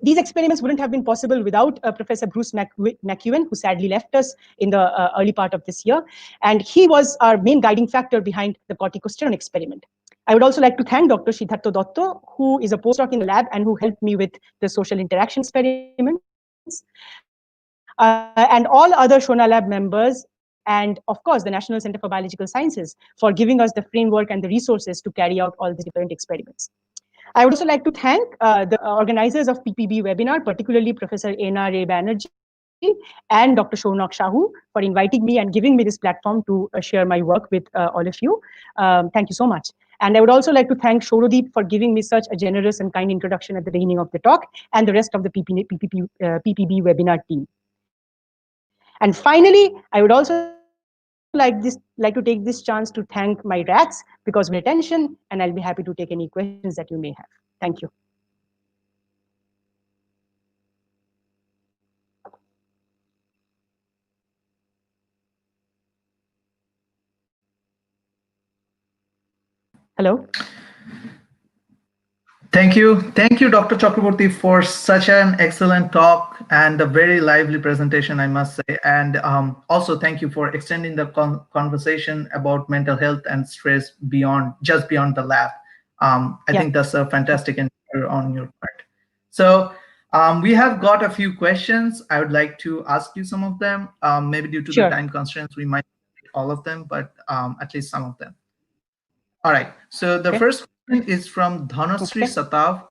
These experiments wouldn't have been possible without Professor Bruce McEwen, who sadly left us in the early part of this year. And he was our main guiding factor behind the corticosterone experiment. I would also like to thank Dr. Siddhartha Dotto, who is a postdoc in the lab and who helped me with the social interaction experiments, and all other Shona Lab members, and of course, the National Center for Biological Sciences for giving us the framework and the resources to carry out all these different experiments. I would also like to thank the organizers of PPB webinar, particularly Professor Ena Ray Banerjee and Dr. Shaunak Shahu, for inviting me and giving me this platform to share my work with all of you. Thank you so much. And I would also like to thank Shorodeep for giving me such a generous and kind introduction at the beginning of the talk, and the rest of the PPB webinar team. And finally, I would also like to take this chance to thank my rats because of their attention, and I'll be happy to take any questions that you may have. Thank you. Hello. Thank you. Thank you, Dr. Chakraborty, for such an excellent talk and a very lively presentation, I must say. And also thank you for extending the conversation about mental health and stress just beyond the lab. I think that's a fantastic answer on your part. So we have got a few questions. I would like to ask you some of them. Maybe due to the time constraints, we might not get all of them, but at least some of them. All right. So the first question is from Dhanasri Satav.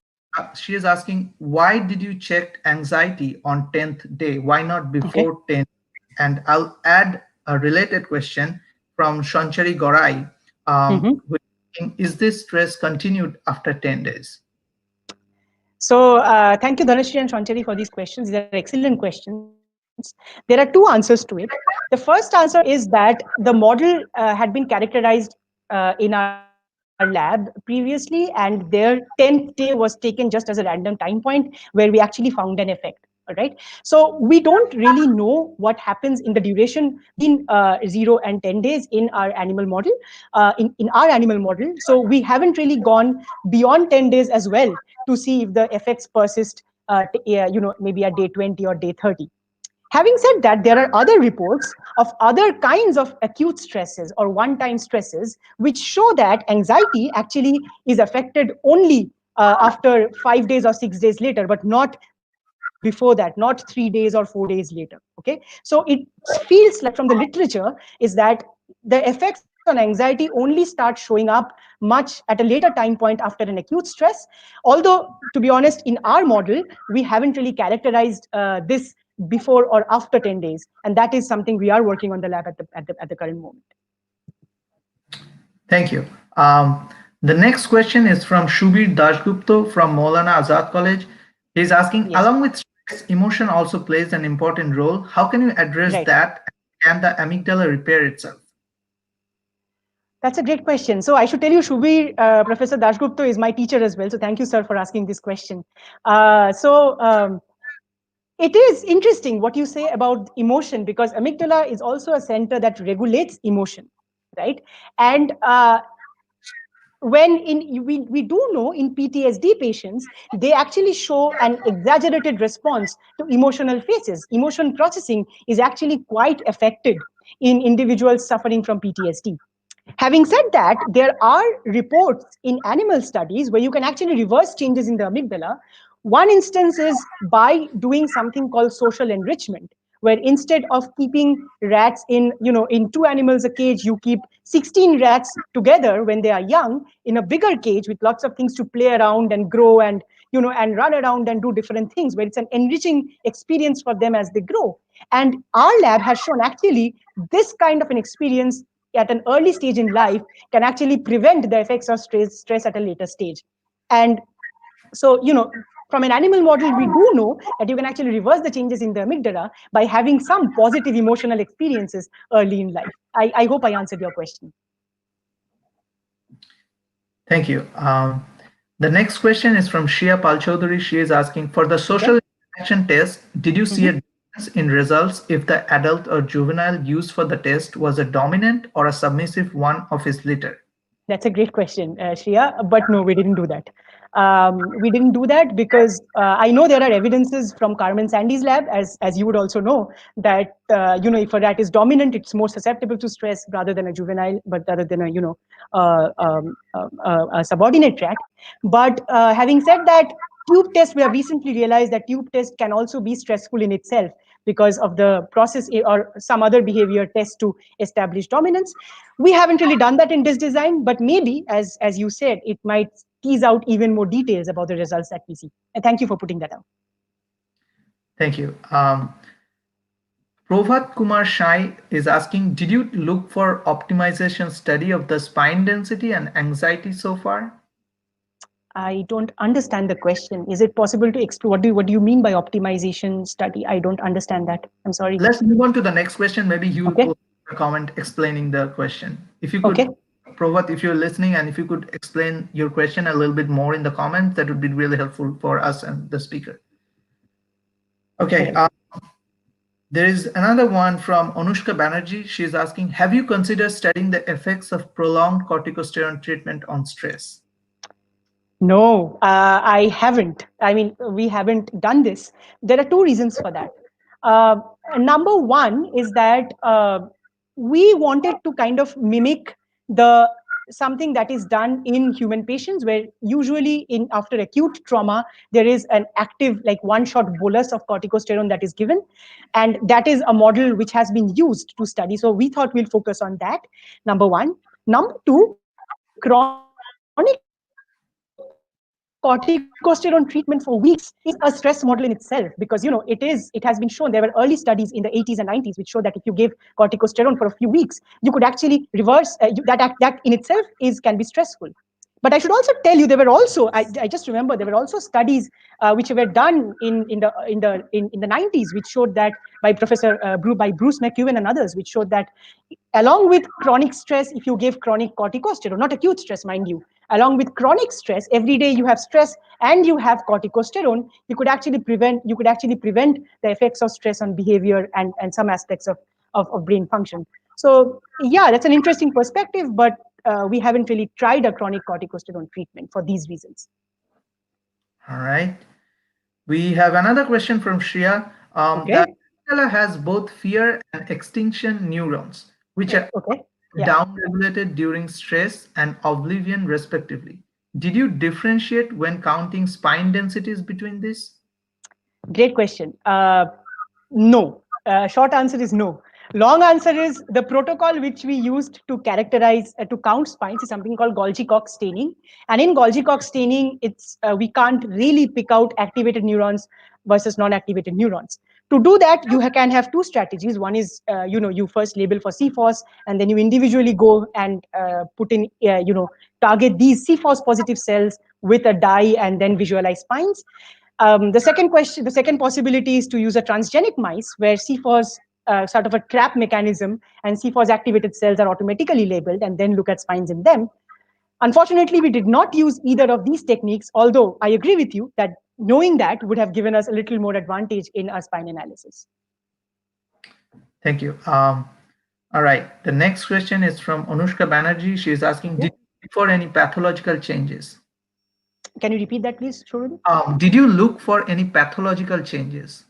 She is asking, why did you check anxiety on 10th day? Why not before 10th? And I'll add a related question from Shanchari Gorai. Is this stress continued after 10 days? So thank you, Dhanashree and Shanchari, for these questions. These are excellent questions. There are two answers to it. The first answer is that the model had been characterized in our lab previously, and their 10th day was taken just as a random time point where we actually found an effect. All right. So we don't really know what happens in the duration between 0 and 10 days in our animal model, in our animal model. So we haven't really gone beyond 10 days as well to see if the effects persist, maybe at day 20 or day 30. Having said that, there are other reports of other kinds of acute stresses or one-time stresses which show that anxiety actually is affected only after 5 days or 6 days later, but not before that, not 3 days or 4 days later. Okay, so it feels like from the literature is that the effects on anxiety only start showing up much at a later time point after an acute stress. Although, to be honest, in our model, we haven't really characterized this before or after 10 days. And that is something we are working on the lab at the current moment. Thank you. The next question is from Shubir Dashgupta from Maulana Azad College. He's asking, along with stress, emotion also plays an important role. How can you address that? Can the amygdala repair itself? That's a great question. So I should tell you, Shubir, Professor Dashgupta is my teacher as well. So thank you, sir, for asking this question. It is interesting what you say about emotion, because amygdala is also a center that regulates emotion, right? And we do know in PTSD patients, they actually show an exaggerated response to emotional phases. Emotion processing is actually quite affected in individuals suffering from PTSD. Having said that, there are reports in animal studies where you can actually reverse changes in the amygdala. One instance is by doing something called social enrichment, where instead of keeping rats in two animals a cage, you keep 16 rats together when they are young in a bigger cage with lots of things to play around and grow and and run around and do different things, where it's an enriching experience for them as they grow. And our lab has shown actually this kind of an experience at an early stage in life can actually prevent the effects of stress at a later stage. And so, from an animal model, we do know that you can actually reverse the changes in the amygdala by having some positive emotional experiences early in life. I hope I answered your question. Thank you. The next question is from Shia Palchodhuri. She is asking, for the social interaction test, did you see a difference in results if the adult or juvenile used for the test was a dominant or a submissive one of his litter? That's a great question, Shreya. But no, we didn't do that. We didn't do that because I know there are evidences from Carmen Sandy's lab, as you would also know, that if a rat is dominant, it's more susceptible to stress rather than a juvenile, but rather than a subordinate rat. But having said that, tube test, we have recently realized that tube test can also be stressful in itself because of the process or some other behavior test to establish dominance. We haven't really done that in this design, but maybe, as you said, it might tease out even more details about the results that we see. And thank you for putting that out. Thank you. Prabhat Kumar Shai is asking, did you look for optimization study of the spine density and anxiety so far? I don't understand the question. Is it possible to explain what do you mean by optimization study? I don't understand that. I'm sorry. Let's move on to the next question. Maybe you will Okay. put a comment explaining the question. If you could, Prabhat, if you're listening, and if you could explain your question a little bit more in the comments, that would be really helpful for us and the speaker. Okay. There is another one from Anushka Banerjee. She's asking, have you considered studying the effects of prolonged corticosteroid treatment on stress? No, I haven't. I mean, we haven't done this. There are two reasons for that. Number one is that we wanted to kind of mimic the something that is done in human patients, where usually in after acute trauma there is an active, like, one-shot bolus of corticosterone that is given, and that is a model which has been used to study. So we thought we'll focus on that. Number one. Number two, chronic corticosterone treatment for weeks is a stress model in itself, because it has been shown. There were early studies in the 80s and 90s which showed that if you give corticosterone for a few weeks, you could actually reverse that in itself is can be stressful. But I should also tell you, there were also, I just remember, there were also studies which were done in the 90s, which showed that, by Bruce McEwen and others, which showed that along with chronic stress, if you give chronic corticosterone, not acute stress, mind you, along with chronic stress, every day you have stress and you have corticosterone, you could actually prevent the effects of stress on behavior and some aspects of brain function. So yeah, that's an interesting perspective, but we haven't really tried a chronic corticosterone treatment for these reasons. All right. We have another question from Shreya. The amygdala has both fear and extinction neurons, which are downregulated during stress and oblivion, respectively. Did you differentiate when counting spine densities between these? Great question. No. Short answer is no. Long answer is, the protocol which we used to characterize, to count spines, is something called Golgi-Cox staining. And in Golgi-Cox staining, it's we can't really pick out activated neurons versus non-activated neurons. To do that, you can have two strategies. One is, you first label for CFOS, and then you individually go and put in, target these CFOS positive cells with a dye and then visualize spines. The second possibility is to use a transgenic mice, where CFOS, sort of a trap mechanism, and CFOS activated cells are automatically labeled, and then look at spines in them. Unfortunately, we did not use either of these techniques, although I agree with you that knowing that would have given us a little more advantage in our spine analysis. Thank you. All right. The next question is from Anushka Banerjee. She is asking, did you look for any pathological changes? Can you repeat that, please, Shurudi? Did you look for any pathological changes?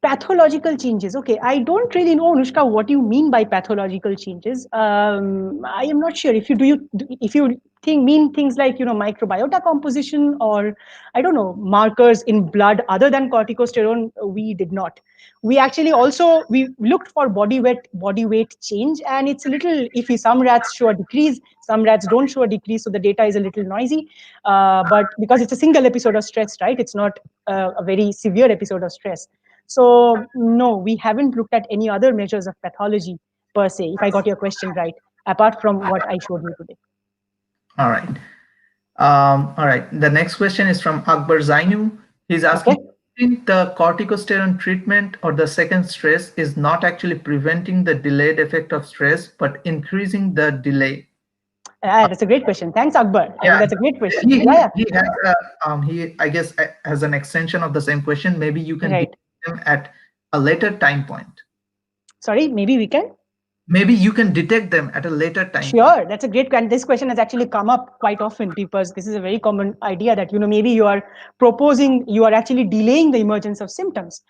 Pathological changes. Okay, I don't really know, Anushka, what you mean by pathological changes. I am not sure if you mean things like, microbiota composition, or I don't know, markers in blood other than corticosterone. We did not. We actually also we looked for body weight change, and it's a little iffy. Some rats show a decrease, some rats don't show a decrease, so the data is a little noisy. But because it's a single episode of stress, right? It's not a very severe episode of stress. So no, we haven't looked at any other measures of pathology per se, if I got your question right, apart from what I showed you today. All right. All right. The next question is from Akbar Zainu. He's asking, Okay. think the corticosteroid treatment or the second stress is not actually preventing the delayed effect of stress, but increasing the delay. That's a great question. Thanks, Akbar. I mean, Yeah, that's a great question. he Yeah, yeah. he has he I guess has an extension of the same question. Maybe you can Right. detect them at a later time point. Sorry, maybe we can. Maybe you can detect them at a later time point. Sure, that's a great question. This question has actually come up quite often because this is a very common idea that maybe you are proposing, you are actually delaying the emergence of symptoms.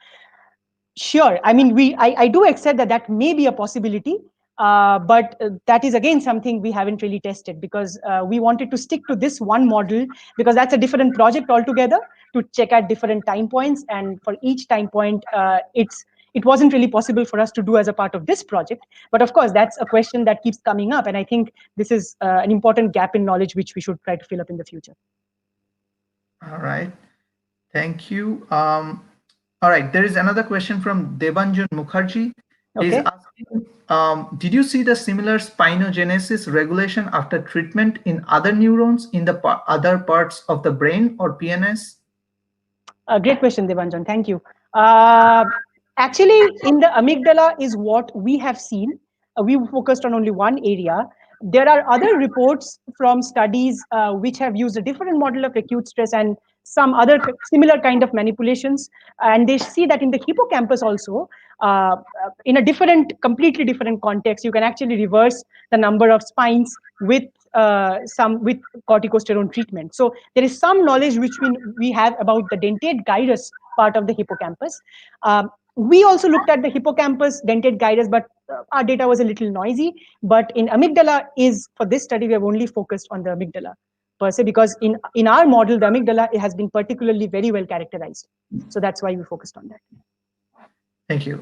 Sure. I mean, I do accept that that may be a possibility, but that is again something we haven't really tested because we wanted to stick to this one model because that's a different project altogether to check at different time points, and for each time point, it wasn't really possible for us to do as a part of this project. But of course, that's a question that keeps coming up, and I think this is an important gap in knowledge which we should try to fill up in the future. All right. Thank you. All right. There is another question from Debanjan Mukherjee. He's Okay. asking, did you see the similar spinogenesis regulation after treatment in other neurons in the other parts of the brain or PNS? Great question, Devanjan. Thank you. Actually, in the amygdala is what we have seen. We focused on only one area. There are other reports from studies which have used a different model of acute stress and some other similar kind of manipulations. And they see that in the hippocampus also, in a completely different context, you can actually reverse the number of spines with with corticosteroid treatment. So there is some knowledge which we have about the dentate gyrus part of the hippocampus. We also looked at the hippocampus dentate gyrus, but our data was a little noisy. But in amygdala for this study, we have only focused on the amygdala per se, because in our model, the amygdala has been particularly very well characterized. So that's why we focused on that. Thank you.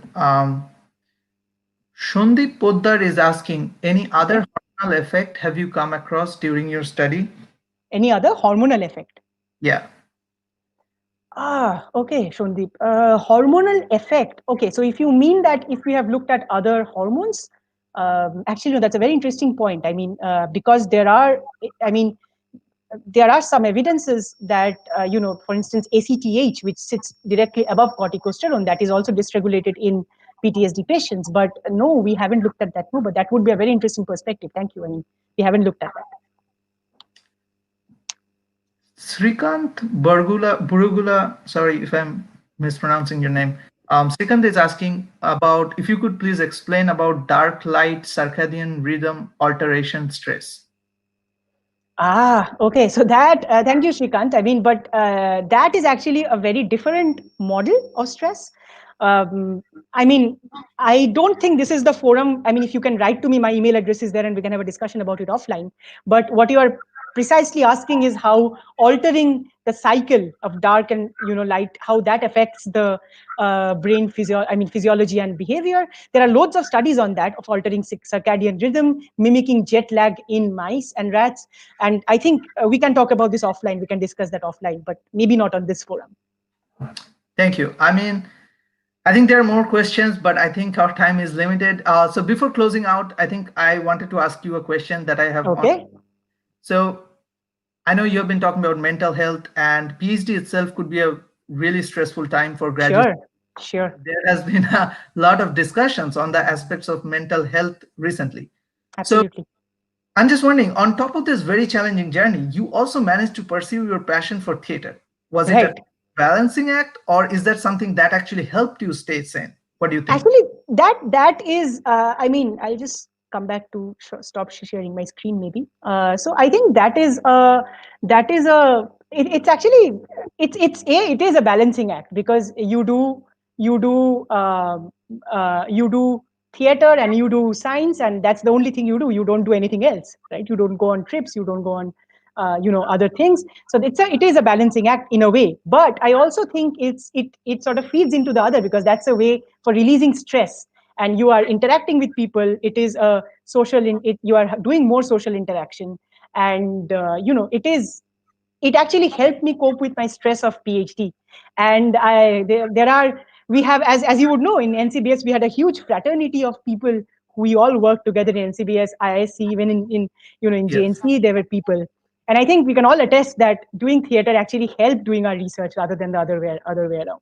Shundip Poddar is asking, any other hormonal effect have you come across during your study? Any other hormonal effect? Yeah. Okay, Shondeep. Hormonal effect. Okay, so if you mean that if we have looked at other hormones, actually, no, that's a very interesting point. I mean, because there are some evidences that, for instance, ACTH, which sits directly above corticosterone, that is also dysregulated in PTSD patients. But no, we haven't looked at that. No, but that would be a very interesting perspective. Thank you. I mean, we haven't looked at that. Srikant Burugula, sorry if I'm mispronouncing your name. Srikant is asking about if you could please explain about dark light circadian rhythm alteration stress. Okay. So that, thank you, Shrikant. I mean, but that is actually a very different model of stress. I mean, I don't think this is the forum. I mean, if you can write to me, my email address is there and we can have a discussion about it offline. But what you are precisely asking is how altering the cycle of dark and light, how that affects the brain physiology and behavior. There are loads of studies on that, of altering circadian rhythm, mimicking jet lag in mice and rats. And I think we can talk about this offline. We can discuss that offline, but maybe not on this forum. Thank you. I mean, I think there are more questions, but I think our time is limited. So before closing out, I think I wanted to ask you a question that I have. Okay. So I know you have been talking about mental health, and PhD itself could be a really stressful time for graduates. Sure. There has been a lot of discussions on the aspects of mental health recently. Absolutely. So I'm just wondering, on top of this very challenging journey, you also managed to pursue your passion for theater. Was it a balancing act, or is that something that actually helped you stay sane? What do you think? Actually, that is, I mean, I'll just come back to stop sharing my screen maybe. So I think it's actually, it is a balancing act, because you do theater and you do science, and that's the only thing you do. You don't do anything else, right? You don't go on trips, you don't go on other things. So it is a balancing act in a way, but I also think it sort of feeds into the other, because that's a way for releasing stress, and you are interacting with people. It is a you are doing more social interaction, and it actually helped me cope with my stress of PhD. And we have, as you would know, in NCBS we had a huge fraternity of people. We all worked together in NCBS, IISc, even in Yes. JNC there were people. And I think we can all attest that doing theater actually helped doing our research rather than the other way around.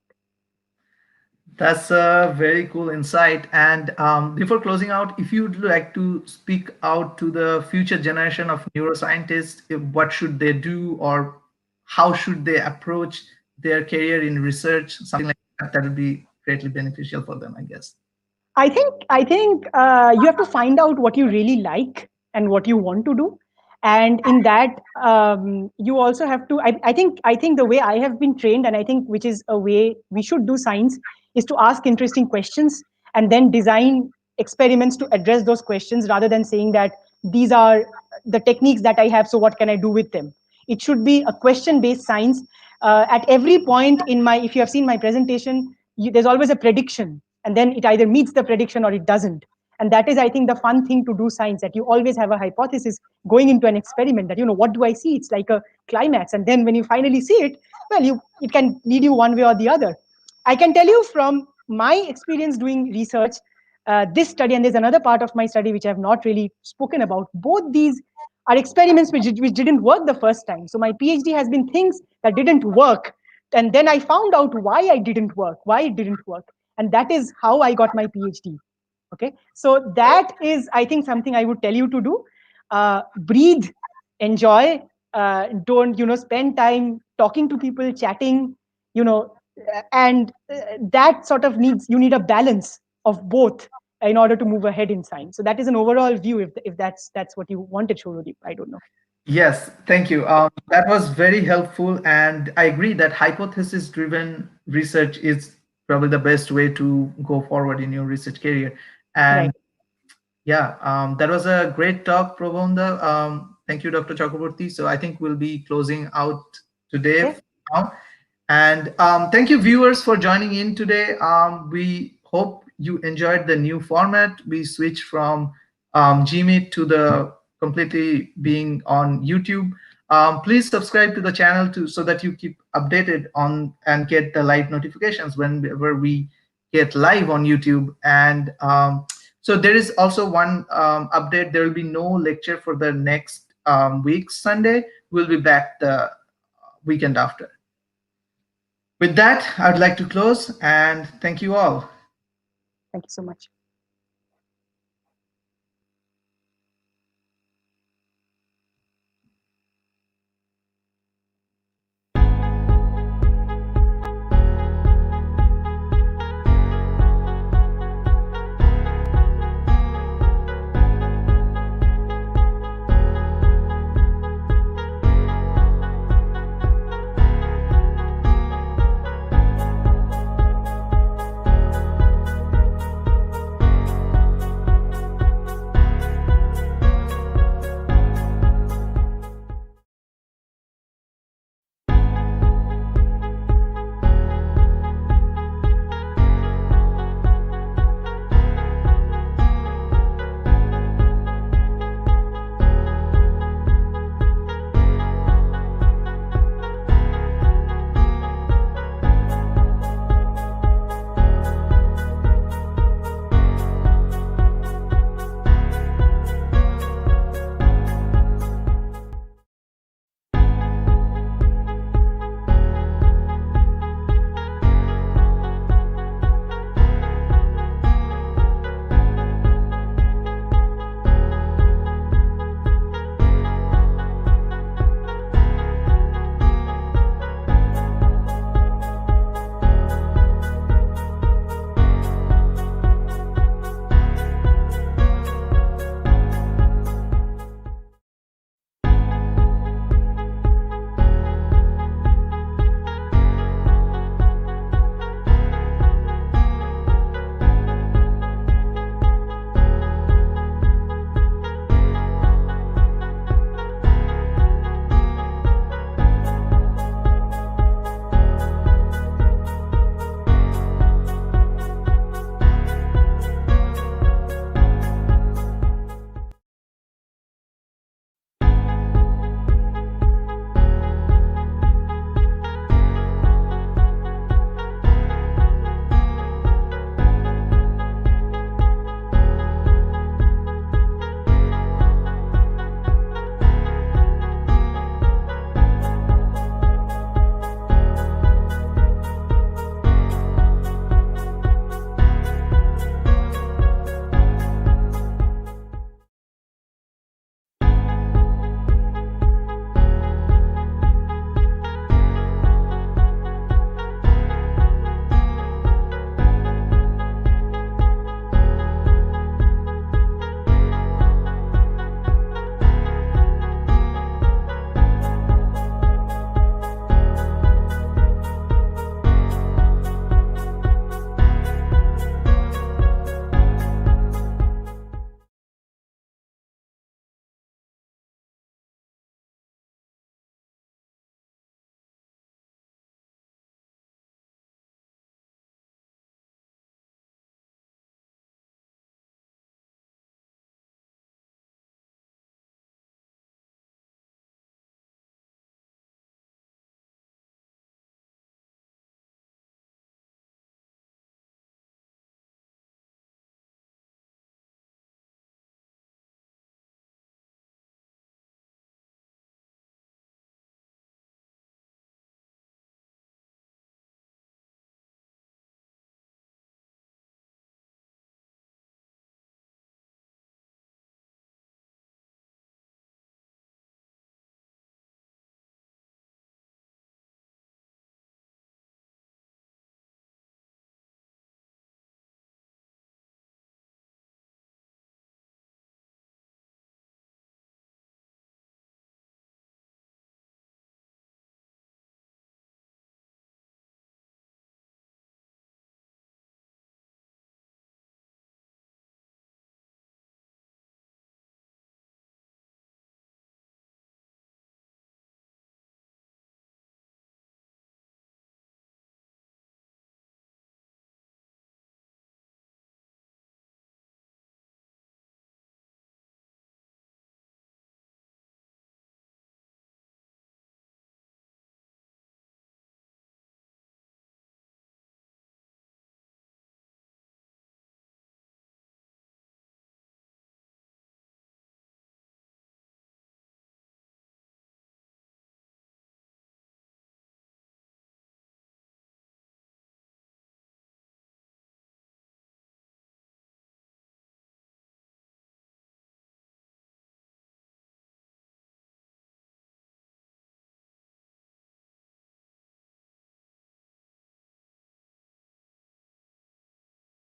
That's a very cool insight. And before closing out, if you'd like to speak out to the future generation of neuroscientists, what should they do, or how should they approach their career in research, something like that, that would be greatly beneficial for them, I guess. I think you have to find out what you really like and what you want to do, and in that you also have to. I think the way I have been trained, and I think which is a way we should do science, is to ask interesting questions and then design experiments to address those questions rather than saying that these are the techniques that I have, so what can I do with them. It should be a question based science. At every point in my, if you have seen my presentation, there's always a prediction, and then it either meets the prediction or it doesn't. And that is, I think, the fun thing to do science, that you always have a hypothesis going into an experiment, that, what do I see? It's like a climax. And then when you finally see it, well, it can lead you one way or the other. I can tell you from my experience doing research, this study, and there's another part of my study which I have not really spoken about. Both these are experiments which didn't work the first time. So my PhD has been things that didn't work. And then I found out why it didn't work. And that is how I got my PhD. Okay. So that is, I think, something I would tell you to do. Breathe, enjoy, don't, spend time talking to people, chatting, and that sort of you need a balance of both in order to move ahead in science. So that is an overall view, if that's what you wanted, Shorodeep. I don't know. Yes, thank you. That was very helpful, and I agree that hypothesis-driven research is probably the best way to go forward in your research career. And Right. yeah, that was a great talk, Prabhanda. Thank you, Dr. Chakraborty. So I think we'll be closing out today Okay. now. And thank you, viewers, for joining in today. We hope you enjoyed the new format. We switched from Gmeet to the completely being on YouTube. Please subscribe to the channel so that you keep updated on and get the live notifications whenever we get live on YouTube. And so there is also one update. There will be no lecture for the next week, Sunday. We'll be back the weekend after. With that, I'd like to close and thank you all. Thank you so much.